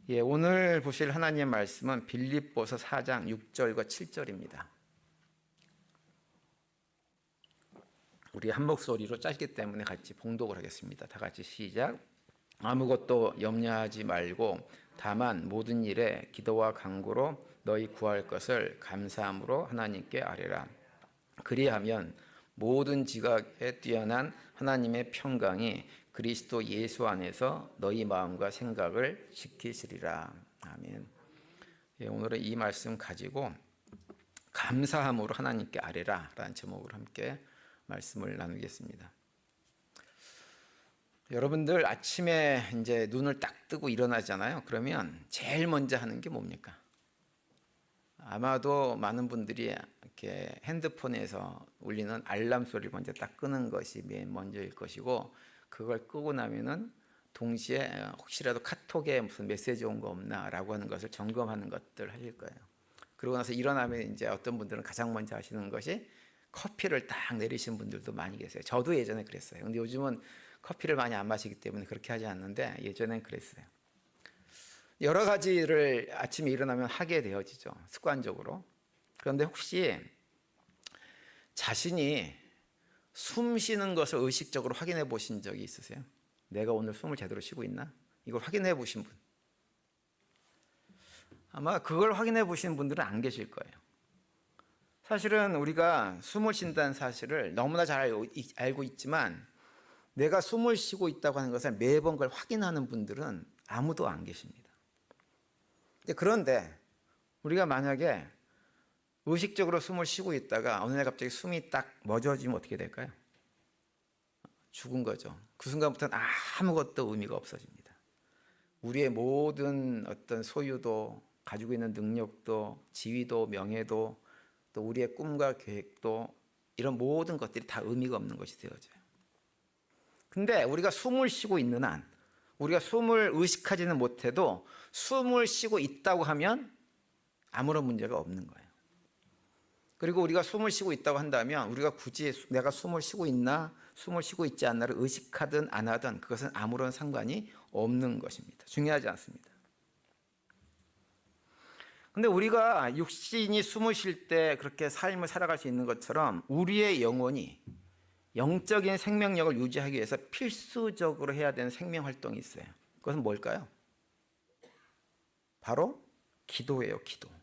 오늘 보실 하나님의 말씀은 빌립보서 4장 6절과 7절입니다. 우리 한 목소리로 짧기 때문에 같이 봉독을 하겠습니다. 다 같이 시작. 아무것도 염려하지 말고 다만 모든 일에 기도와 간구로 너희 구할 것을 감사함으로 하나님께 아뢰라. 그리하면 모든 지각에 뛰어난 하나님의 평강이 그리스도 예수 안에서 너희 마음과 생각을 지키시리라. 아멘. 오늘은 이 말씀 가지고 감사함으로 하나님께 아뢰라 라는 제목으로 함께 말씀을 나누겠습니다. 여러분들 아침에 이제 눈을 딱 뜨고 일어나잖아요. 그러면 제일 먼저 하는 게 뭡니까? 아마도 많은 분들이 이렇게 핸드폰에서 울리는 알람 소리를 먼저 딱 끄는 것이 맨 먼저일 것이고, 그걸 끄고 나면은 동시에 혹시라도 카톡에 무슨 메시지 온 거 없나라고 하는 것을 점검하는 것들 하실 거예요. 그러고 나서 일어나면 이제 어떤 분들은 가장 먼저 하시는 것이 커피를 딱 내리신 분들도 많이 계세요. 저도 예전에 그랬어요. 근데 요즘은 커피를 많이 안 마시기 때문에 그렇게 하지 않는데 예전엔 그랬어요. 여러 가지를 아침에 일어나면 하게 되어지죠. 습관적으로. 그런데 혹시 자신이 숨 쉬는 것을 의식적으로 확인해 보신 적이 있으세요? 내가 오늘 숨을 제대로 쉬고 있나? 이걸 확인해 보신 분. 아마 그걸 확인해 보신 분들은 안 계실 거예요. 사실은 우리가 숨을 쉰다는 사실을 너무나 잘 알고 있지만 내가 숨을 쉬고 있다고 하는 것을 매번 그걸 확인하는 분들은 아무도 안 계십니다. 그런데 우리가 만약에 의식적으로 숨을 쉬고 있다가 어느 날 갑자기 숨이 딱 멎어지면 어떻게 될까요? 죽은 거죠. 그 순간부터는 아무것도 의미가 없어집니다. 우리의 모든 어떤 소유도, 가지고 있는 능력도, 지위도, 명예도, 또 우리의 꿈과 계획도, 이런 모든 것들이 다 의미가 없는 것이 되어져요. 근데 우리가 숨을 쉬고 있는 한, 우리가 숨을 의식하지는 못해도 숨을 쉬고 있다고 하면 아무런 문제가 없는 거예요. 그리고 우리가 숨을 쉬고 있다고 한다면 우리가 굳이 내가 숨을 쉬고 있나, 숨을 쉬고 있지 않나를 의식하든 안 하든 그것은 아무런 상관이 없는 것입니다. 중요하지 않습니다. 근데 우리가 육신이 숨을 쉴 때 그렇게 삶을 살아갈 수 있는 것처럼 우리의 영혼이 영적인 생명력을 유지하기 위해서 필수적으로 해야 되는 생명 활동이 있어요. 그것은 뭘까요? 바로 기도예요, 기도.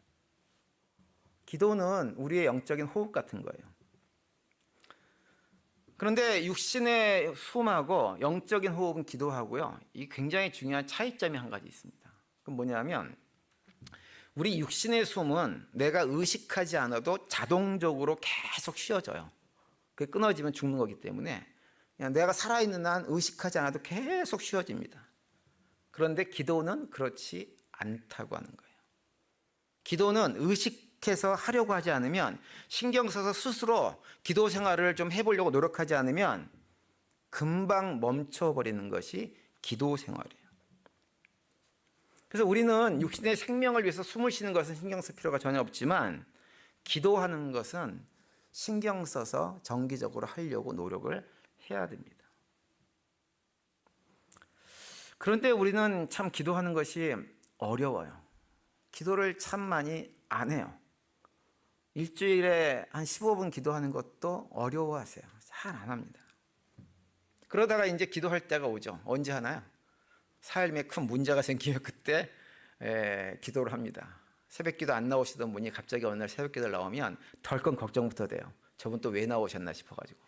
기도는 우리의 영적인 호흡 같은 거예요. 그런데 육신의 숨하고 영적인 호흡은 기도하고요, 이 굉장히 중요한 차이점이 한 가지 있습니다. 그건 뭐냐면 우리 육신의 숨은 내가 의식하지 않아도 자동적으로 계속 쉬어져요. 그게 끊어지면 죽는 거기 때문에 그냥 내가 살아있는 한 의식하지 않아도 계속 쉬어집니다. 그런데 기도는 그렇지 않다고 하는 거예요. 기도는 의식해서 하려고 하지 않으면, 신경 써서 스스로 기도 생활을 좀 해보려고 노력하지 않으면 금방 멈춰버리는 것이 기도 생활이에요. 그래서 우리는 육신의 생명을 위해서 숨을 쉬는 것은 신경 쓸 필요가 전혀 없지만 기도하는 것은 신경 써서 정기적으로 하려고 노력을 해야 됩니다. 그런데 우리는 참 기도하는 것이 어려워요. 기도를 참 많이 안 해요. 일주일에 한 15분 기도하는 것도 어려워하세요. 잘 안 합니다. 그러다가 이제 기도할 때가 오죠. 언제 하나요? 삶에 큰 문제가 생기면 그때 기도를 합니다. 새벽기도 안 나오시던 분이 갑자기 어느 날 새벽기도를 나오면 덜컥 걱정부터 돼요. 저분 또 왜 나오셨나 싶어가지고.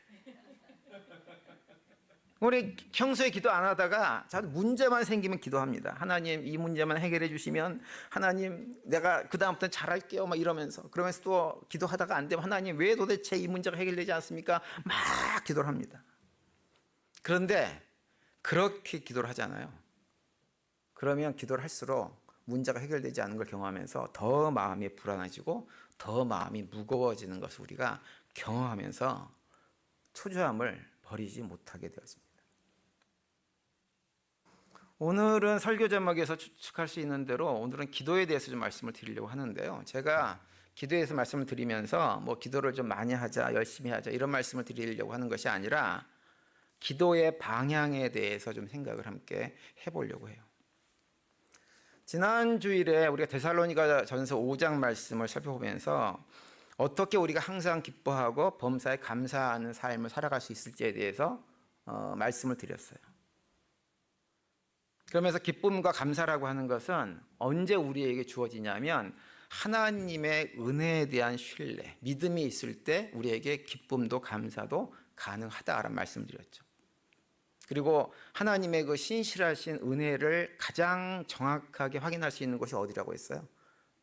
우리 평소에 기도 안 하다가 문제만 생기면 기도합니다. 하나님, 이 문제만 해결해 주시면, 하나님 내가 그 다음부터는 잘할게요 막 이러면서, 그러면서 또 기도하다가 안 되면 하나님 왜 도대체 이 문제가 해결되지 않습니까? 막 기도를 합니다. 그런데 그렇게 기도를 하잖아요. 그러면 기도를 할수록 문제가 해결되지 않는 걸 경험하면서 더 마음이 불안해지고 더 마음이 무거워지는 것을 우리가 경험하면서 초조함을 버리지 못하게 되었습니다. 오늘은 설교 제목에서 추측할 수 있는 대로 오늘은 기도에 대해서 좀 말씀을 드리려고 하는데요. 제가 기도에서 말씀을 드리면서 기도를 좀 많이 하자, 열심히 하자 이런 말씀을 드리려고 하는 것이 아니라 기도의 방향에 대해서 좀 생각을 함께 해보려고 해요. 지난 주일에 우리가 데살로니가전서 5장 말씀을 살펴보면서 어떻게 우리가 항상 기뻐하고 범사에 감사하는 삶을 살아갈 수 있을지에 대해서 말씀을 드렸어요. 그러면서 기쁨과 감사라고 하는 것은 언제 우리에게 주어지냐면 하나님의 은혜에 대한 신뢰, 믿음이 있을 때 우리에게 기쁨도 감사도 가능하다라는 말씀을 드렸죠. 그리고 하나님의 그 신실하신 은혜를 가장 정확하게 확인할 수 있는 곳이 어디라고 했어요?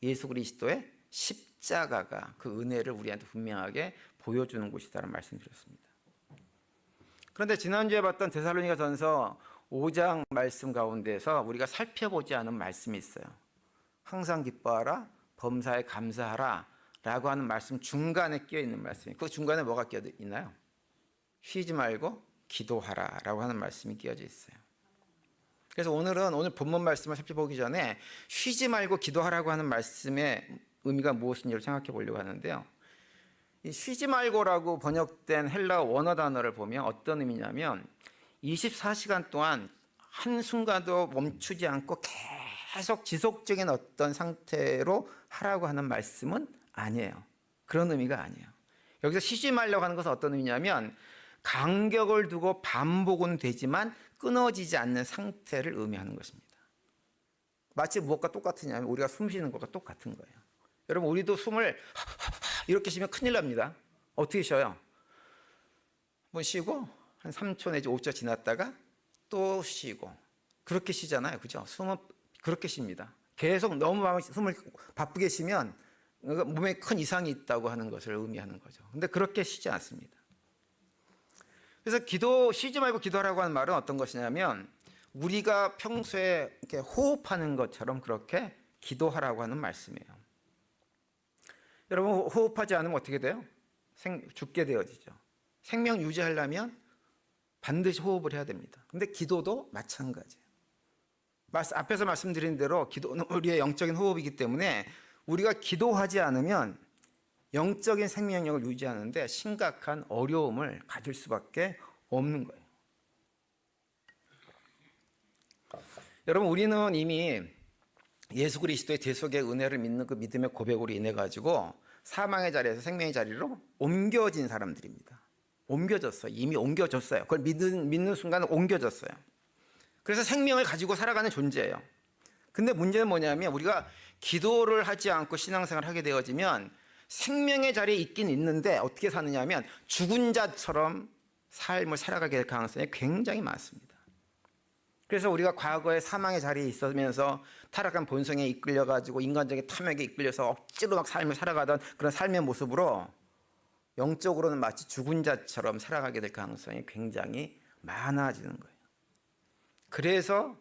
예수 그리스도의 십자가가 그 은혜를 우리한테 분명하게 보여주는 곳이다라는 말씀드렸습니다. 그런데 지난주에 봤던 데살로니가전서 5장 말씀 가운데서 우리가 살펴보지 않은 말씀이 있어요. 항상 기뻐하라, 범사에 감사하라 라고 하는 말씀 중간에 끼어 있는 말씀이에요. 그 중간에 뭐가 끼어 있나요? 쉬지 말고 기도하라 라고 하는 말씀이 끼어져 있어요. 그래서 오늘 본문 말씀을 살펴보기 전에 쉬지 말고 기도하라고 하는 말씀의 의미가 무엇인지를 생각해 보려고 하는데요. 이 쉬지 말고라고 번역된 헬라어 원어 단어를 보면 어떤 의미냐면 24시간 동안 한순간도 멈추지 않고 계속 지속적인 어떤 상태로 하라고 하는 말씀은 아니에요. 그런 의미가 아니에요. 여기서 쉬지 말라고 하는 것은 어떤 의미냐면 간격을 두고 반복은 되지만 끊어지지 않는 상태를 의미하는 것입니다. 마치 무엇과 똑같으냐면 우리가 숨 쉬는 것과 똑같은 거예요. 여러분 우리도 숨을 이렇게 쉬면 큰일 납니다. 어떻게 쉬어요? 한번 쉬고 한 3초 내지 5초 지났다가 또 쉬고 그렇게 쉬잖아요. 그죠? 숨은 그렇게 쉽니다. 계속 너무 숨을 바쁘게 쉬면 몸에 큰 이상이 있다고 하는 것을 의미하는 거죠. 근데 그렇게 쉬지 않습니다. 그래서 쉬지 말고 기도하라고 하는 말은 어떤 것이냐면 우리가 평소에 이렇게 호흡하는 것처럼 그렇게 기도하라고 하는 말씀이에요. 여러분 호흡하지 않으면 어떻게 돼요? 죽게 되어지죠. 생명 유지하려면 반드시 호흡을 해야 됩니다. 근데 기도도 마찬가지예요. 앞에서 말씀드린 대로 기도는 우리의 영적인 호흡이기 때문에 우리가 기도하지 않으면 영적인 생명력을 유지하는데 심각한 어려움을 가질 수밖에 없는 거예요. 여러분 우리는 이미 예수 그리스도의 대속의 은혜를 믿는 그 믿음의 고백으로 인해 가지고 사망의 자리에서 생명의 자리로 옮겨진 사람들입니다. 옮겨졌어요. 이미 옮겨졌어요. 그걸 믿는 순간 옮겨졌어요. 그래서 생명을 가지고 살아가는 존재예요. 근데 문제는 뭐냐면 우리가 기도를 하지 않고 신앙생활을 하게 되어지면 생명의 자리에 있긴 있는데 어떻게 사느냐면 죽은 자처럼 삶을 살아가게 될 가능성이 굉장히 많습니다. 그래서 우리가 과거에 사망의 자리에 있으면서 타락한 본성에 이끌려가지고 인간적인 탐욕에 이끌려서 억지로 막 삶을 살아가던 그런 삶의 모습으로 영적으로는 마치 죽은 자처럼 살아가게 될 가능성이 굉장히 많아지는 거예요. 그래서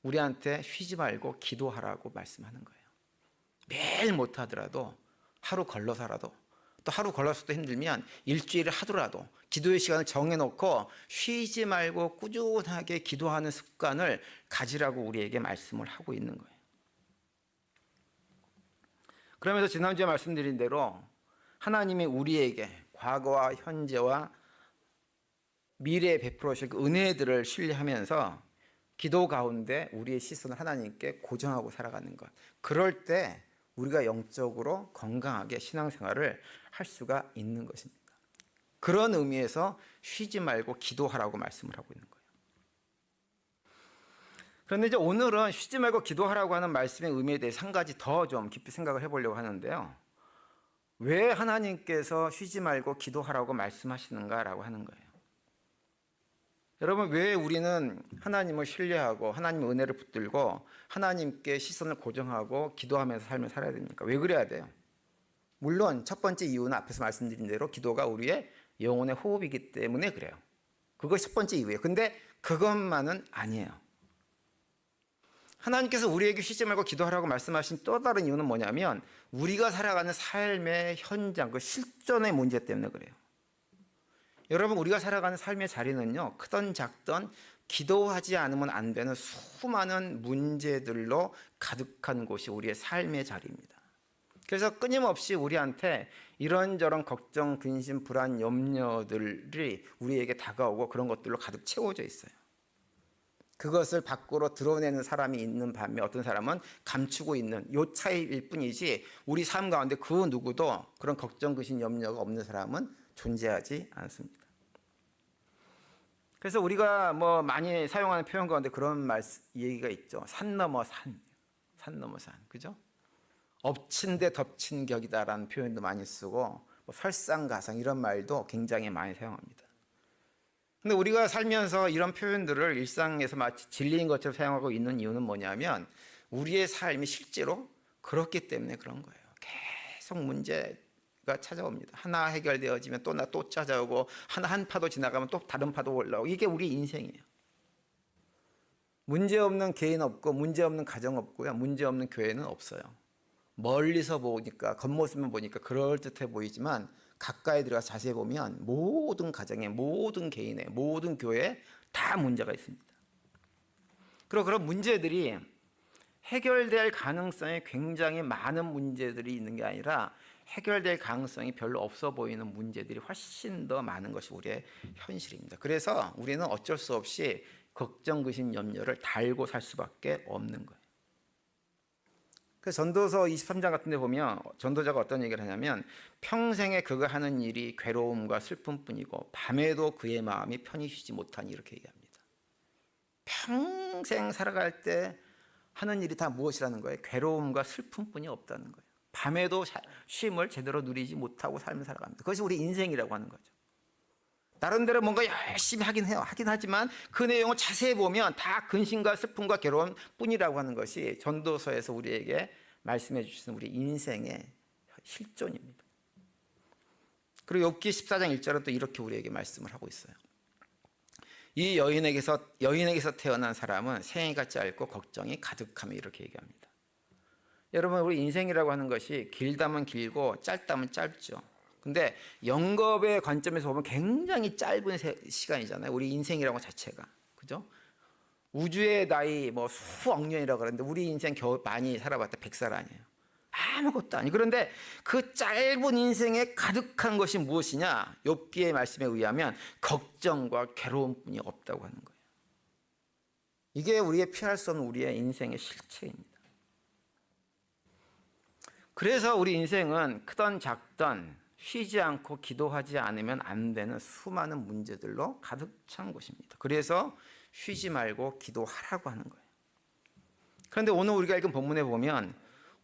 우리한테 쉬지 말고 기도하라고 말씀하는 거예요. 매일 못하더라도 하루 걸러서라도 또 하루 걸러서도 힘들면 일주일을 하더라도 기도의 시간을 정해놓고 쉬지 말고 꾸준하게 기도하는 습관을 가지라고 우리에게 말씀을 하고 있는 거예요. 그러면서 지난주에 말씀드린 대로 하나님이 우리에게 과거와 현재와 미래에 베풀어주실 그 은혜들을 신뢰하면서 기도 가운데 우리의 시선을 하나님께 고정하고 살아가는 것. 그럴 때 우리가 영적으로 건강하게 신앙생활을 할 수가 있는 것입니다. 그런 의미에서 쉬지 말고 기도하라고 말씀을 하고 있는 거예요. 그런데 이제 오늘은 쉬지 말고 기도하라고 하는 말씀의 의미에 대해서 한 가지 더 좀 깊이 생각을 해보려고 하는데요. 왜 하나님께서 쉬지 말고 기도하라고 말씀하시는가라고 하는 거예요. 여러분 왜 우리는 하나님을 신뢰하고 하나님의 은혜를 붙들고 하나님께 시선을 고정하고 기도하면서 삶을 살아야 됩니까? 왜 그래야 돼요? 물론 첫 번째 이유는 앞에서 말씀드린 대로 기도가 우리의 영혼의 호흡이기 때문에 그래요. 그것이 첫 번째 이유예요. 근데 그것만은 아니에요. 하나님께서 우리에게 쉬지 말고 기도하라고 말씀하신 또 다른 이유는 뭐냐면 우리가 살아가는 삶의 현장, 그 실존의 문제 때문에 그래요. 여러분 우리가 살아가는 삶의 자리는요 크던 작던 기도하지 않으면 안 되는 수많은 문제들로 가득한 곳이 우리의 삶의 자리입니다. 그래서 끊임없이 우리한테 이런저런 걱정, 근심, 불안, 염려들이 우리에게 다가오고 그런 것들로 가득 채워져 있어요. 그것을 밖으로 드러내는 사람이 있는 반면에 어떤 사람은 감추고 있는 요 차이일 뿐이지 우리 삶 가운데 그 누구도 그런 걱정, 근심, 염려가 없는 사람은 존재하지 않습니다. 그래서 우리가 뭐 많이 사용하는 표현 가운데 그런 얘기가 있죠. 산 넘어 산, 산 넘어 산, 그죠? 엎친 데 덮친 격이다라는 표현도 많이 쓰고 뭐 설상가상 이런 말도 굉장히 많이 사용합니다. 근데 우리가 살면서 이런 표현들을 일상에서 마치 진리인 것처럼 사용하고 있는 이유는 뭐냐면 우리의 삶이 실제로 그렇기 때문에 그런 거예요. 계속 문제가 찾아옵니다. 하나 해결되어지면 또 찾아오고 한 파도 지나가면 또 다른 파도 올라오고 이게 우리 인생이에요. 문제 없는 개인 없고 문제 없는 가정 없고요. 문제 없는 교회는 없어요. 멀리서 보니까 겉모습만 보니까 그럴듯해 보이지만 가까이 들어가서 자세히 보면 모든 가정에 모든 개인의 모든 교회에 다 문제가 있습니다. 그리고 그런 문제들이 해결될 가능성이 굉장히 많은 문제들이 있는 게 아니라 해결될 가능성이 별로 없어 보이는 문제들이 훨씬 더 많은 것이 우리의 현실입니다. 그래서 우리는 어쩔 수 없이 걱정, 근심, 염려를 달고 살 수밖에 없는 거예요. 그래서 전도서 23장 같은 데 보면 전도자가 어떤 얘기를 하냐면 평생에 그가 하는 일이 괴로움과 슬픔뿐이고 밤에도 그의 마음이 편히 쉬지 못하니 이렇게 얘기합니다. 평생 살아갈 때 하는 일이 다 무엇이라는 거예요? 괴로움과 슬픔뿐이 없다는 거예요. 밤에도 쉼을 제대로 누리지 못하고 삶을 살아갑니다. 그것이 우리 인생이라고 하는 거죠. 나름대로 뭔가 열심히 하긴 해요. 하긴 하지만 그 내용을 자세히 보면 다 근심과 슬픔과 괴로움 뿐이라고 하는 것이 전도서에서 우리에게 말씀해 주시는 우리 인생의 실존입니다. 그리고 욥기 14장 1절은 또 이렇게 우리에게 말씀을 하고 있어요. 이 여인에게서 태어난 사람은 생애가 짧고 걱정이 가득하며 이렇게 얘기합니다. 여러분 우리 인생이라고 하는 것이 길다면 길고 짧다면 짧죠. 근데 영겁의 관점에서 보면 굉장히 짧은 시간이잖아요. 우리 인생이라고 자체가. 그죠? 우주의 나이 뭐 수억 년이라고 그러는데 우리 인생 겨우 많이 살아봤다 100살 아니에요. 아무것도 아니에요. 그런데 그 짧은 인생에 가득한 것이 무엇이냐? 욥기의 말씀에 의하면 걱정과 괴로움뿐이 없다고 하는 거예요. 이게 우리의 피할 수 없는 우리의 인생의 실체입니다. 그래서 우리 인생은 크던 작던 쉬지 않고 기도하지 않으면 안 되는 수많은 문제들로 가득 찬 곳입니다. 그래서 쉬지 말고 기도하라고 하는 거예요. 그런데 오늘 우리가 읽은 본문에 보면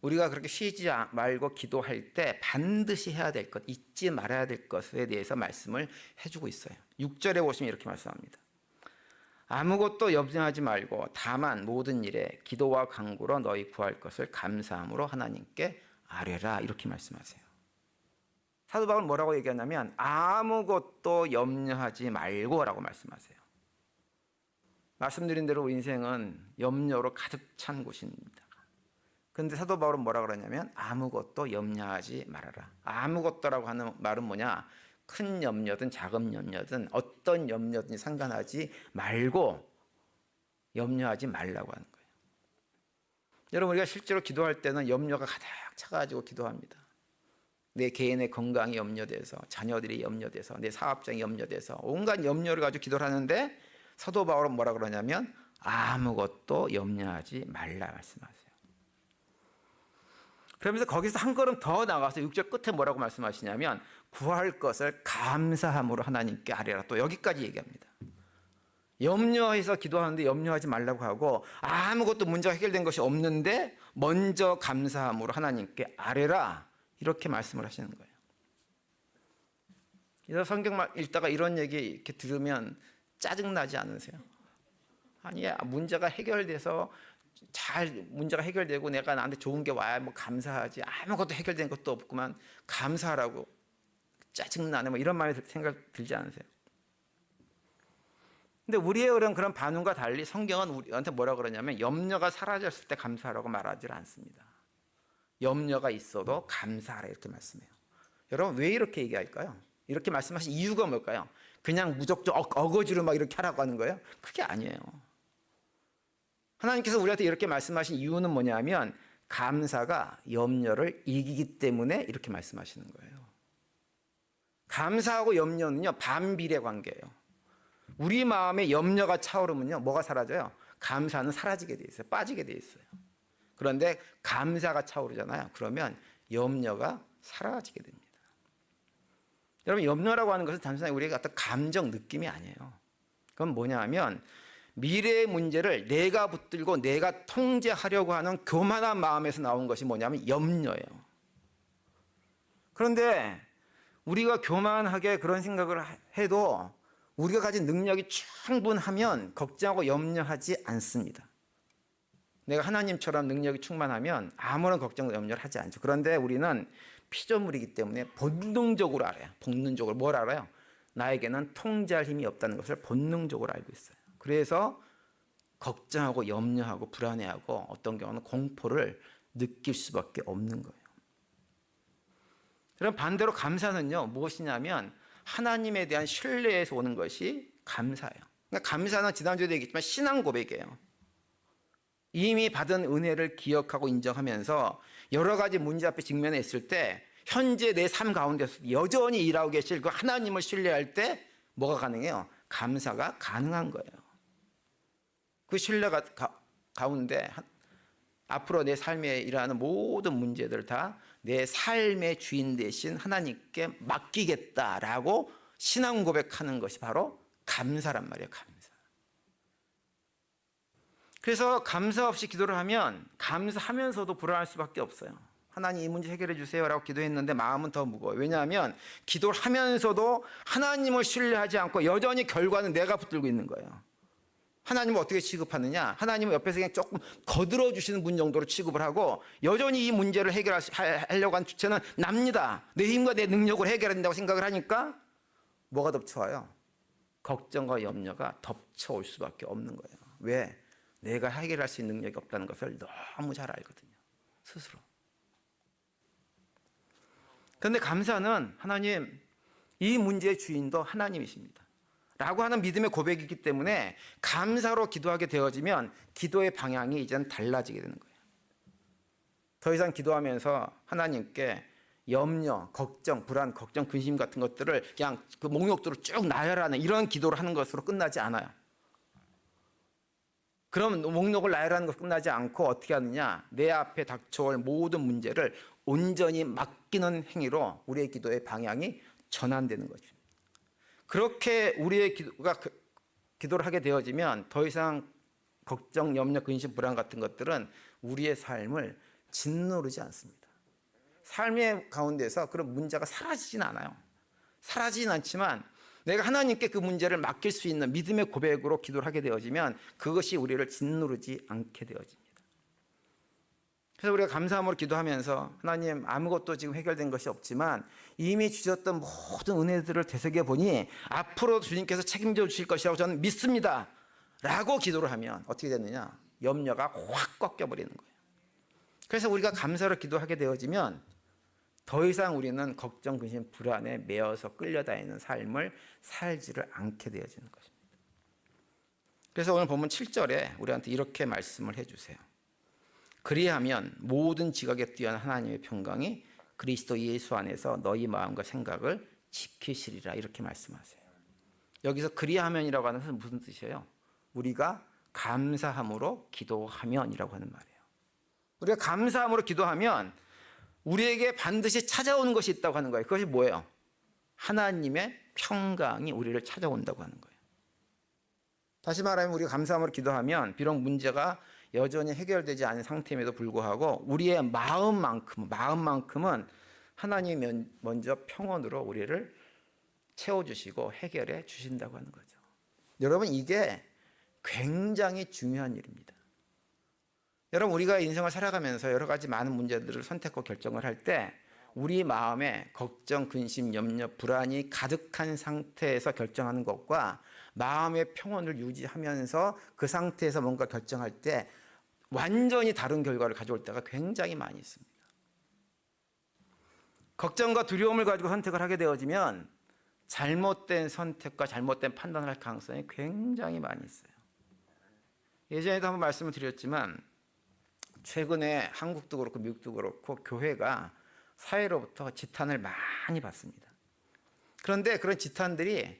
우리가 그렇게 쉬지 말고 기도할 때 반드시 해야 될 것, 잊지 말아야 될 것에 대해서 말씀을 해주고 있어요. 6절에 보시면 이렇게 말씀합니다. 아무것도 염려하지 말고 다만 모든 일에 기도와 간구로 너희 구할 것을 감사함으로 하나님께 아뢰라 이렇게 말씀하세요. 사도 바울은 뭐라고 얘기하냐면 아무것도 염려하지 말고라고 말씀하세요. 말씀드린 대로 인생은 염려로 가득 찬 곳입니다. 그런데 사도 바울은 뭐라고 그러냐면 아무것도 염려하지 말아라. 아무것도라고 하는 말은 뭐냐? 큰 염려든 작은 염려든 어떤 염려든지 상관하지 말고 염려하지 말라고 하는 거예요. 여러분 우리가 실제로 기도할 때는 염려가 가득 차가지고 기도합니다. 내 개인의 건강이 염려돼서 자녀들이 염려돼서 내 사업장이 염려돼서 온갖 염려를 가지고 기도를 하는데 사도 바울은 뭐라 그러냐면 아무것도 염려하지 말라 말씀하세요. 그러면서 거기서 한 걸음 더 나가서 6절 끝에 뭐라고 말씀하시냐면 구할 것을 감사함으로 하나님께 아뢰라 또 여기까지 얘기합니다. 염려해서 기도하는데 염려하지 말라고 하고 아무것도 문제가 해결된 것이 없는데 먼저 감사함으로 하나님께 아뢰라 이렇게 말씀을 하시는 거예요. 그래서 성경 읽다가 이런 얘기 이렇게 들으면 짜증나지 않으세요? 아니야, 문제가 해결돼서 문제가 해결되고 내가 나한테 좋은 게 와야 뭐 감사하지 아무것도 해결된 것도 없구만 감사하라고 짜증나네 뭐 이런 마음이 생각 들지 않으세요? 근데 우리의 그런 반응과 달리 성경은 우리한테 뭐라 그러냐면 염려가 사라졌을 때 감사하라고 말하지 않습니다. 염려가 있어도 감사하라 이렇게 말씀해요. 여러분 왜 이렇게 얘기할까요? 이렇게 말씀하신 이유가 뭘까요? 그냥 무작정 어거지로 막 이렇게 하라고 하는 거예요? 그게 아니에요. 하나님께서 우리한테 이렇게 말씀하신 이유는 뭐냐면 감사가 염려를 이기기 때문에 이렇게 말씀하시는 거예요. 감사하고 염려는요 반비례 관계예요. 우리 마음에 염려가 차오르면요 뭐가 사라져요? 감사는 사라지게 돼 있어요. 빠지게 돼 있어요. 그런데 감사가 차오르잖아요. 그러면 염려가 사라지게 됩니다. 여러분, 염려라고 하는 것은 단순하게 우리가 어떤 감정, 느낌이 아니에요. 그건 뭐냐 하면 미래의 문제를 내가 붙들고 내가 통제하려고 하는 교만한 마음에서 나온 것이 뭐냐면 염려예요. 그런데 우리가 교만하게 그런 생각을 해도 우리가 가진 능력이 충분하면 걱정하고 염려하지 않습니다. 내가 하나님처럼 능력이 충만하면 아무런 걱정과 염려를 하지 않죠. 그런데 우리는 피조물이기 때문에 본능적으로 알아요. 본능적으로 뭘 알아요? 나에게는 통제할 힘이 없다는 것을 본능적으로 알고 있어요. 그래서 걱정하고 염려하고 불안해하고 어떤 경우는 공포를 느낄 수밖에 없는 거예요. 그럼 반대로 감사는요, 무엇이냐면 하나님에 대한 신뢰에서 오는 것이 감사예요. 그러니까 감사는 지난주에도 얘기했지만 신앙 고백이에요. 이미 받은 은혜를 기억하고 인정하면서 여러 가지 문제 앞에 직면해 있을 때 현재 내 삶 가운데서 여전히 일하고 계실 그 하나님을 신뢰할 때 뭐가 가능해요? 감사가 가능한 거예요. 그 신뢰가 가운데 앞으로 내 삶에 일어나는 모든 문제들을 다 내 삶의 주인 대신 하나님께 맡기겠다라고 신앙 고백하는 것이 바로 감사란 말이에요. 감사. 그래서 감사 없이 기도를 하면 감사하면서도 불안할 수밖에 없어요. 하나님 이 문제 해결해 주세요라고 기도했는데 마음은 더 무거워요. 왜냐하면 기도를 하면서도 하나님을 신뢰하지 않고 여전히 결과는 내가 붙들고 있는 거예요. 하나님을 어떻게 취급하느냐? 하나님은 옆에서 그냥 조금 거들어 주시는 분 정도로 취급을 하고 여전히 이 문제를 해결하려고 하는 주체는 납니다. 내 힘과 내 능력으로 해결한다고 생각을 하니까 뭐가 덮쳐와요? 걱정과 염려가 덮쳐올 수밖에 없는 거예요. 왜? 내가 해결할 수 있는 능력이 없다는 것을 너무 잘 알거든요. 스스로. 그런데 감사는 하나님, 이 문제의 주인도 하나님이십니다 라고 하는 믿음의 고백이기 때문에 감사로 기도하게 되어지면 기도의 방향이 이제는 달라지게 되는 거예요. 더 이상 기도하면서 하나님께 염려, 걱정, 불안, 걱정, 근심 같은 것들을 그냥 그 목록대로 쭉 나열하는 이런 기도를 하는 것으로 끝나지 않아요. 그럼 목록을 나열하는 것으로 끝나지 않고 어떻게 하느냐? 내 앞에 닥쳐올 모든 문제를 온전히 맡기는 행위로 우리의 기도의 방향이 전환되는 거죠. 그렇게 우리의 기도를 하게 되어지면 더 이상 걱정, 염려, 근심, 불안 같은 것들은 우리의 삶을 짓누르지 않습니다. 삶의 가운데서 그런 문제가 사라지진 않아요. 사라지진 않지만 내가 하나님께 그 문제를 맡길 수 있는 믿음의 고백으로 기도를 하게 되어지면 그것이 우리를 짓누르지 않게 되어집니다. 그래서 우리가 감사함으로 기도하면서 하나님 아무것도 지금 해결된 것이 없지만 이미 주셨던 모든 은혜들을 되새겨 보니 앞으로 주님께서 책임져 주실 것이라고 저는 믿습니다 라고 기도를 하면 어떻게 되느냐? 염려가 확 꺾여버리는 거예요. 그래서 우리가 감사로 기도하게 되어지면 더 이상 우리는 걱정, 근심, 불안에 매여서 끌려다니는 삶을 살지를 않게 되어지는 것입니다. 그래서 오늘 본문 7절에 우리한테 이렇게 말씀을 해주세요. 그리하면 모든 지각에 뛰어난 하나님의 평강이 그리스도 예수 안에서 너희 마음과 생각을 지키시리라 이렇게 말씀하세요. 여기서 그리하면이라고 하는 것은 무슨 뜻이에요? 우리가 감사함으로 기도하면이라고 하는 말이에요. 우리가 감사함으로 기도하면 우리에게 반드시 찾아오는 것이 있다고 하는 거예요. 그것이 뭐예요? 하나님의 평강이 우리를 찾아온다고 하는 거예요. 다시 말하면 우리가 감사함으로 기도하면 비록 문제가 여전히 해결되지 않은 상태임에도 불구하고 우리의 마음만큼은 하나님이 먼저 평온으로 우리를 채워주시고 해결해 주신다고 하는 거죠. 여러분, 이게 굉장히 중요한 일입니다. 여러분, 우리가 인생을 살아가면서 여러 가지 많은 문제들을 선택하고 결정을 할 때 우리 마음에 걱정, 근심, 염려, 불안이 가득한 상태에서 결정하는 것과 마음의 평온을 유지하면서 그 상태에서 뭔가 결정할 때 완전히 다른 결과를 가져올 때가 굉장히 많이 있습니다. 걱정과 두려움을 가지고 선택을 하게 되어지면 잘못된 선택과 잘못된 판단을 할 가능성이 굉장히 많이 있어요. 예전에도 한번 말씀을 드렸지만 최근에 한국도 그렇고 미국도 그렇고 교회가 사회로부터 지탄을 많이 받습니다. 그런데 그런 지탄들이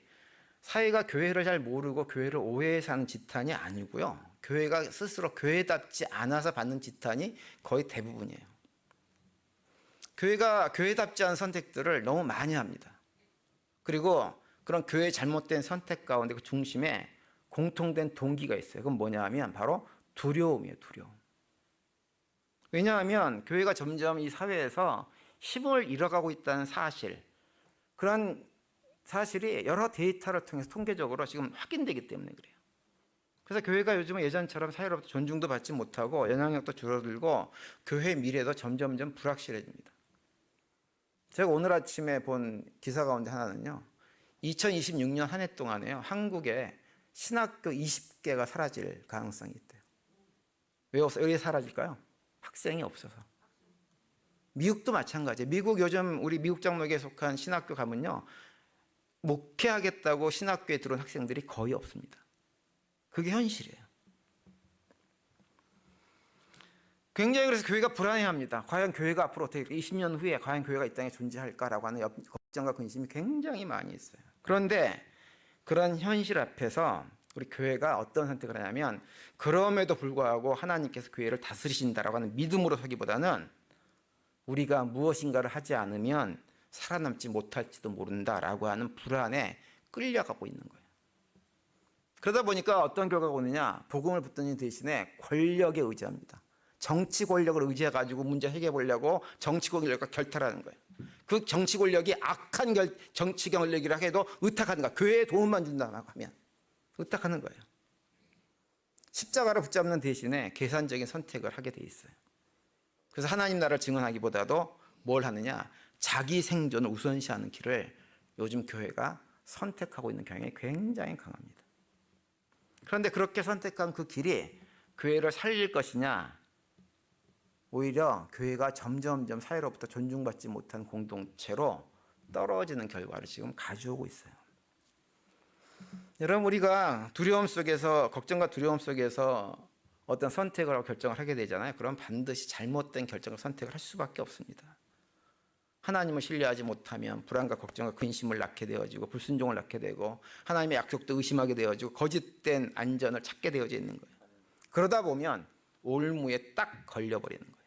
사회가 교회를 잘 모르고 교회를 오해해서 하는 지탄이 아니고요. 교회가 스스로 교회답지 않아서 받는 지탄이 거의 대부분이에요. 교회가 교회답지 않은 선택들을 너무 많이 합니다. 그리고 그런 교회의 잘못된 선택 가운데 그 중심에 공통된 동기가 있어요. 그건 뭐냐 하면 바로 두려움이에요. 두려움. 왜냐하면 교회가 점점 이 사회에서 힘을 잃어가고 있다는 사실, 그런 사실이 여러 데이터를 통해서 통계적으로 지금 확인되기 때문에 그래요. 그래서 교회가 요즘은 예전처럼 사회로부터 존중도 받지 못하고 영향력도 줄어들고 교회의 미래도 점점점 불확실해집니다. 제가 오늘 아침에 본 기사 가운데 하나는요, 2026년 한 해 동안에요, 한국에 신학교 20개가 사라질 가능성이 있대요. 왜 사라질까요? 학생이 없어서. 미국도 마찬가지예요. 미국 요즘 우리 미국 장로교에 속한 신학교 가면요, 목회하겠다고 신학교에 들어온 학생들이 거의 없습니다. 그게 현실이에요. 굉장히 그래서 교회가 불안해합니다. 과연 교회가 앞으로 어떻게 20년 후에 과연 교회가 이 땅에 존재할까라고 하는 걱정과 근심이 굉장히 많이 있어요. 그런데 그런 현실 앞에서 우리 교회가 어떤 선택을 하냐면, 그럼에도 불구하고 하나님께서 교회를 다스리신다라고 하는 믿음으로 서기보다는 우리가 무엇인가를 하지 않으면 살아남지 못할지도 모른다라고 하는 불안에 끌려가고 있는 거예요. 그러다 보니까 어떤 결과가 오느냐, 복음을 붙드는 대신에 권력에 의지합니다. 정치 권력을 의지해가지고 문제 해결해 보려고 정치 권력과 결탈하는 거예요. 그 정치 권력이 악한 정치 권력이라 해도 의탁하는 거야. 교회에 도움만 준다고 하면 의탁하는 거예요. 십자가를 붙잡는 대신에 계산적인 선택을 하게 돼 있어요. 그래서 하나님 나라를 증언하기보다도 뭘 하느냐, 자기 생존을 우선시하는 길을 요즘 교회가 선택하고 있는 경향이 굉장히 강합니다. 그런데 그렇게 선택한 그 길이 교회를 살릴 것이냐, 오히려 교회가 점점점 사회로부터 존중받지 못한 공동체로 떨어지는 결과를 지금 가져오고 있어요. 여러분, 우리가 두려움 속에서, 걱정과 두려움 속에서 어떤 선택을 하고 결정을 하게 되잖아요. 그럼 반드시 잘못된 결정을 선택을 할 수밖에 없습니다. 하나님을 신뢰하지 못하면 불안과 걱정과 근심을 낳게 되어지고 불순종을 낳게 되고 하나님의 약속도 의심하게 되어지고 거짓된 안전을 찾게 되어져 있는 거예요. 그러다 보면 올무에 딱 걸려버리는 거예요.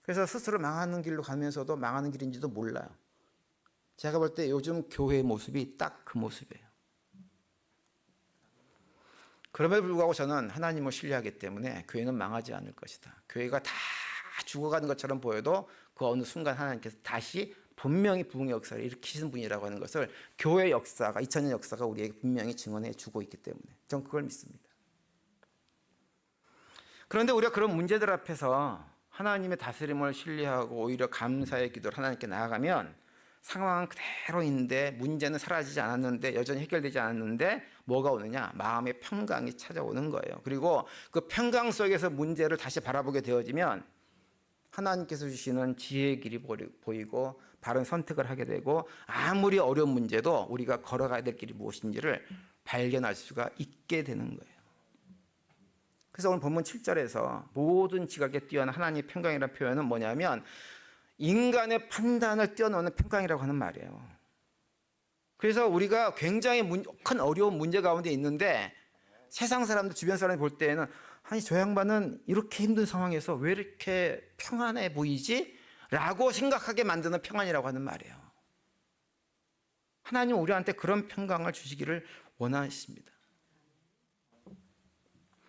그래서 스스로 망하는 길로 가면서도 망하는 길인지도 몰라요. 제가 볼 때 요즘 교회의 모습이 딱 그 모습이에요. 그럼에도 불구하고 저는 하나님을 신뢰하기 때문에 교회는 망하지 않을 것이다. 교회가 다 죽어가는 것처럼 보여도 그 어느 순간 하나님께서 다시 분명히 부흥의 역사를 일으키신 분이라고 하는 것을 교회 역사가, 2000년 역사가 우리에게 분명히 증언해 주고 있기 때문에 저는 그걸 믿습니다. 그런데 우리가 그런 문제들 앞에서 하나님의 다스림을 신뢰하고 오히려 감사의 기도를 하나님께 나아가면 상황은 그대로인데, 문제는 사라지지 않았는데, 여전히 해결되지 않았는데 뭐가 오느냐, 마음의 평강이 찾아오는 거예요. 그리고 그 평강 속에서 문제를 다시 바라보게 되어지면 하나님께서 주시는 지혜의 길이 보이고 바른 선택을 하게 되고, 아무리 어려운 문제도 우리가 걸어가야 될 길이 무엇인지를 발견할 수가 있게 되는 거예요. 그래서 오늘 본문 7절에서 모든 지각에 뛰어난 하나님의 평강이라는 표현은 뭐냐면 인간의 판단을 뛰어넘는 평강이라고 하는 말이에요. 그래서 우리가 굉장히 큰 어려운 문제 가운데 있는데 세상 사람들, 주변 사람이 볼 때에는 아니 저 양반은 이렇게 힘든 상황에서 왜 이렇게 평안해 보이지? 라고 생각하게 만드는 평안이라고 하는 말이에요. 하나님은 우리한테 그런 평강을 주시기를 원하십니다.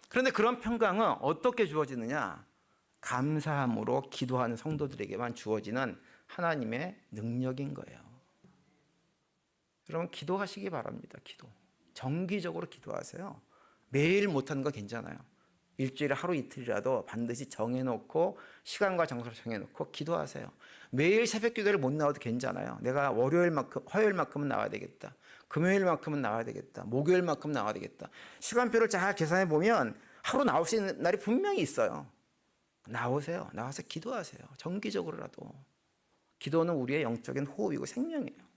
그런데 그런 평강은 어떻게 주어지느냐? 감사함으로 기도하는 성도들에게만 주어지는 하나님의 능력인 거예요. 여러분, 기도하시기 바랍니다. 기도. 정기적으로 기도하세요. 매일 못하는 거 괜찮아요. 일주일에 하루 이틀이라도 반드시 정해놓고 시간과 장소를 정해놓고 기도하세요. 매일 새벽 기도를 못 나와도 괜찮아요. 내가 화요일만큼은 나와야 되겠다. 금요일만큼은 나와야 되겠다. 목요일만큼 나와야 되겠다. 시간표를 잘 계산해 보면 하루 나올 수 있는 날이 분명히 있어요. 나오세요. 나와서 기도하세요. 정기적으로라도. 기도는 우리의 영적인 호흡이고 생명이에요.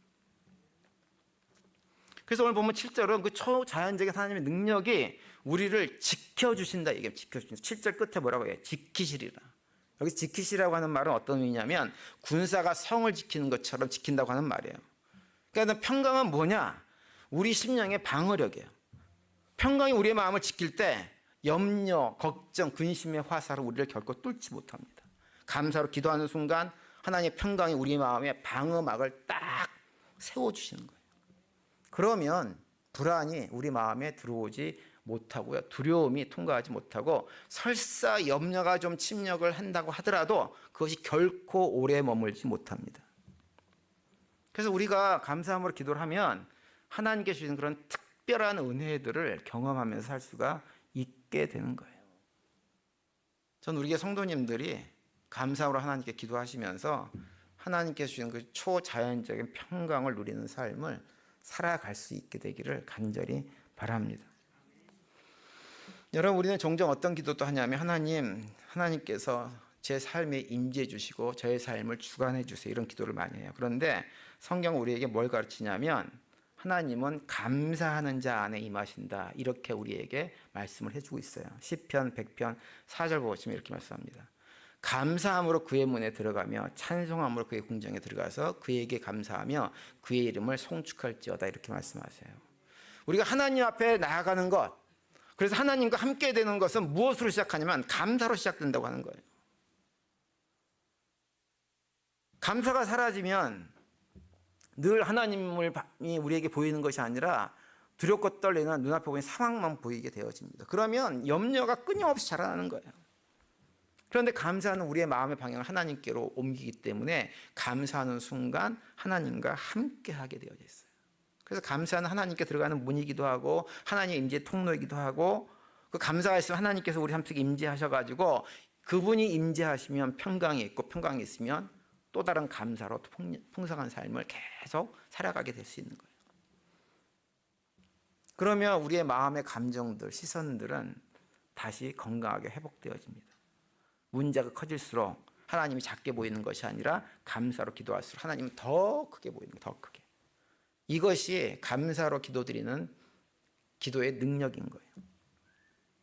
그래서 오늘 보면 7절은 그 초자연적인 하나님의 능력이 우리를 지켜주신다. 이게 지켜주신다. 7절 끝에 뭐라고 해요? 지키시리라. 여기 지키시라고 하는 말은 어떤 의미냐면 군사가 성을 지키는 것처럼 지킨다고 하는 말이에요. 그러니까 평강은 뭐냐? 우리 심령의 방어력이에요. 평강이 우리의 마음을 지킬 때 염려, 걱정, 근심의 화살을 우리를 결코 뚫지 못합니다. 감사로 기도하는 순간 하나님의 평강이 우리 마음에 방어막을 딱 세워주시는 거예요. 그러면 불안이 우리 마음에 들어오지 못하고요. 두려움이 통과하지 못하고 설사 염려가 좀 침략을 한다고 하더라도 그것이 결코 오래 머물지 못합니다. 그래서 우리가 감사함으로 기도를 하면 하나님께 주시는 그런 특별한 은혜들을 경험하면서 살 수가 있게 되는 거예요. 전 우리 교회 성도님들이 감사함으로 하나님께 기도하시면서 하나님께 주시는 그 초자연적인 평강을 누리는 삶을 살아갈 수 있게 되기를 간절히 바랍니다. 여러분, 우리는 종종 어떤 기도도 하냐면 하나님께서 제 삶에 임재해 주시고 저의 삶을 주관해 주세요, 이런 기도를 많이 해요. 그런데 성경은 우리에게 뭘 가르치냐면 하나님은 감사하는 자 안에 임하신다, 이렇게 우리에게 말씀을 해주고 있어요. 시편 100편 4절 보시면 이렇게 말씀합니다. 감사함으로 그의 문에 들어가며 찬송함으로 그의 궁정에 들어가서 그에게 감사하며 그의 이름을 송축할지어다, 이렇게 말씀하세요. 우리가 하나님 앞에 나아가는 것, 그래서 하나님과 함께 되는 것은 무엇으로 시작하냐면 감사로 시작된다고 하는 거예요. 감사가 사라지면 늘 하나님이 우리에게 보이는 것이 아니라 두렵고 떨리는 눈앞에 보이는 상황만 보이게 되어집니다. 그러면 염려가 끊임없이 자라나는 거예요. 그런데 감사는 우리의 마음의 방향을 하나님께로 옮기기 때문에 감사하는 순간 하나님과 함께 하게 되어져 있어요. 그래서 감사는 하나님께 들어가는 문이기도 하고 하나님의 임재 통로이기도 하고, 그 감사가 있으면 하나님께서 우리 삶 속에 임재하셔가지고 그분이 임재하시면 평강이 있고 평강이 있으면 또 다른 감사로 풍성한 삶을 계속 살아가게 될 수 있는 거예요. 그러면 우리의 마음의 감정들, 시선들은 다시 건강하게 회복되어집니다. 문제가 커질수록 하나님이 작게 보이는 것이 아니라 감사로 기도할수록 하나님은 더 크게 보이는 거예요. 더 크게. 이것이 감사로 기도드리는 기도의 능력인 거예요.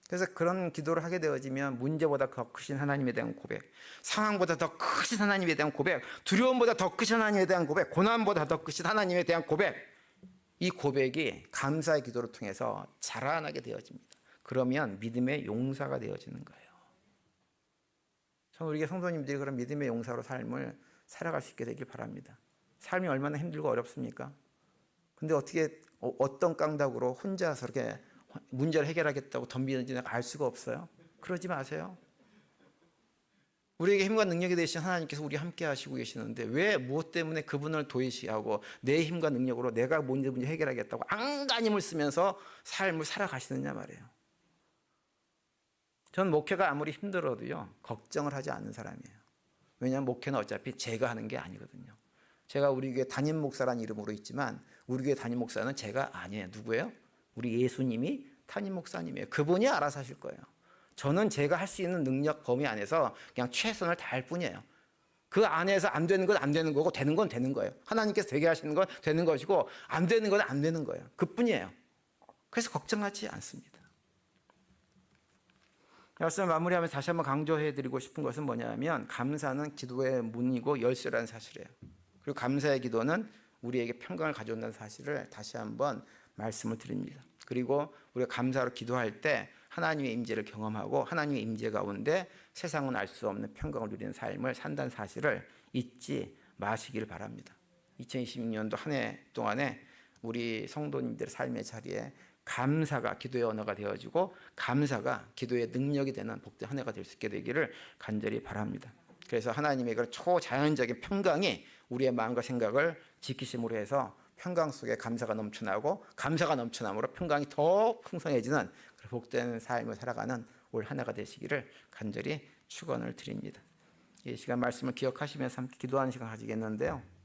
그래서 그런 기도를 하게 되어지면 문제보다 더 크신 하나님에 대한 고백, 상황보다 더 크신 하나님에 대한 고백, 두려움보다 더 크신 하나님에 대한 고백, 고난보다 더 크신 하나님에 대한 고백, 이 고백이 감사의 기도를 통해서 자라나게 되어집니다. 그러면 믿음의 용사가 되어지는 거예요. 저는 우리 성도님들이 그런 믿음의 용사로 삶을 살아갈 수 있게 되길 바랍니다. 삶이 얼마나 힘들고 어렵습니까? 근데 어떻게 어떤 깡다구로 혼자서 이렇게 문제를 해결하겠다고 덤비는지 내가 알 수가 없어요. 그러지 마세요. 우리에게 힘과 능력이 되신 하나님께서 우리 함께 하시고 계시는데 왜 무엇 때문에 그분을 도외시하고 내 힘과 능력으로 내가 문제 해결하겠다고 안간힘을 쓰면서 삶을 살아가시느냐 말이에요. 전 목회가 아무리 힘들어도요 걱정을 하지 않는 사람이에요. 왜냐하면 목회는 어차피 제가 하는 게 아니거든요. 제가 우리 교회 담임 목사라는 이름으로 있지만 우리 교회 담임 목사는 제가 아니에요. 누구예요? 우리 예수님이 담임 목사님이에요. 그분이 알아서 하실 거예요. 저는 제가 할 수 있는 능력 범위 안에서 그냥 최선을 다할 뿐이에요. 그 안에서 안 되는 건 안 되는 거고 되는 건 되는 거예요. 하나님께서 되게 하시는 건 되는 것이고 안 되는 건 안 되는 거예요. 그뿐이에요. 그래서 걱정하지 않습니다. 말씀을 마무리하면서 다시 한번 강조해드리고 싶은 것은 뭐냐면 감사는 기도의 문이고 열쇠라는 사실이에요. 그리고 감사의 기도는 우리에게 평강을 가져온다는 사실을 다시 한번 말씀을 드립니다. 그리고 우리가 감사로 기도할 때 하나님의 임재를 경험하고 하나님의 임재 가운데 세상은 알 수 없는 평강을 누리는 삶을 산다는 사실을 잊지 마시길 바랍니다. 2026년도 한 해 동안에 우리 성도님들의 삶의 자리에 감사가 기도의 언어가 되어지고 감사가 기도의 능력이 되는 복된 한 해가 될 수 있게 되기를 간절히 바랍니다. 그래서 하나님의 그 초자연적인 평강이 우리의 마음과 생각을 지키심으로 해서 평강 속에 감사가 넘쳐나고 감사가 넘쳐남으로 평강이 더 풍성해지는 복된 삶을 살아가는 올 한 해가 되시기를 간절히 축원을 드립니다. 이 시간 말씀을 기억하시면서 함께 기도하는 시간 가지겠는데요.